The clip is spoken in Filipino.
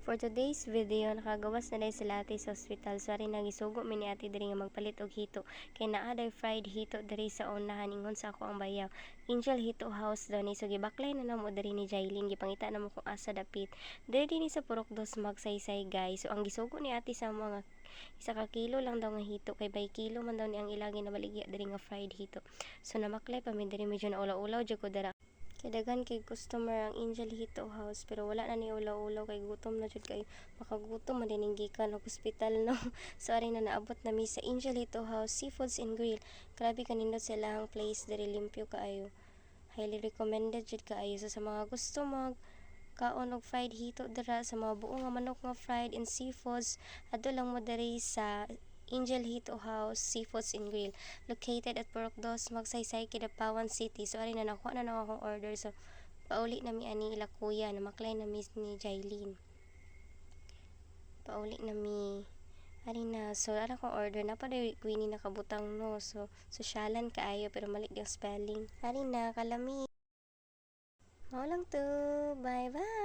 For today's video, nakagawas na dahil sa latte sa ospital. So, ari nagisugo mi ni ate diri nga magpalit og hito. Kay naa day fried hito diri sa unahan ingon sa ako ang bayaw. Angel Hito House daw ni. So, gibaklay na namo diri ni Jailin. Gipangita namo kung asa dapit. Diri din sa Purok 2 magsaysay guys. So, ang gisugo ni ate sa mga 1 ka kilo lang daw nga hito. Kay by kilo man daw ni ang ilagi na baligya diri nga fried hito. So, namaklay pa mi diri medyo na ulaw-ulaw jud ko dara. Kay daghan kay customer ang Angel Hito House pero wala na ni ulaw-ulaw kay gutom na jud kay makagutom man din gikan og ospital no. So ari na naabot na mi sa Angel Hito House Seafoods and Grill. Grabe kanindot sa lahang place diri limpyo kaayo. Highly recommended jud kaayo so, sa mga gusto mag kaon og fried hito dira sa mga buo nga manok nga fried and seafoods adto lang mo diri sa Angel Hito House Seafoods and Grill located at Purok 2 Magsaysay, Kidapawan City. So ari na nakuha na akong order so pauli na mi ani ila kuya na maklay na mi ni Jailin. Pauli na mi ari na so ara kong order na pa day Queenie nakabutang no so sosyalan kaayo pero mali ang spelling. Ari na kalami. Mao lang to. Bye bye.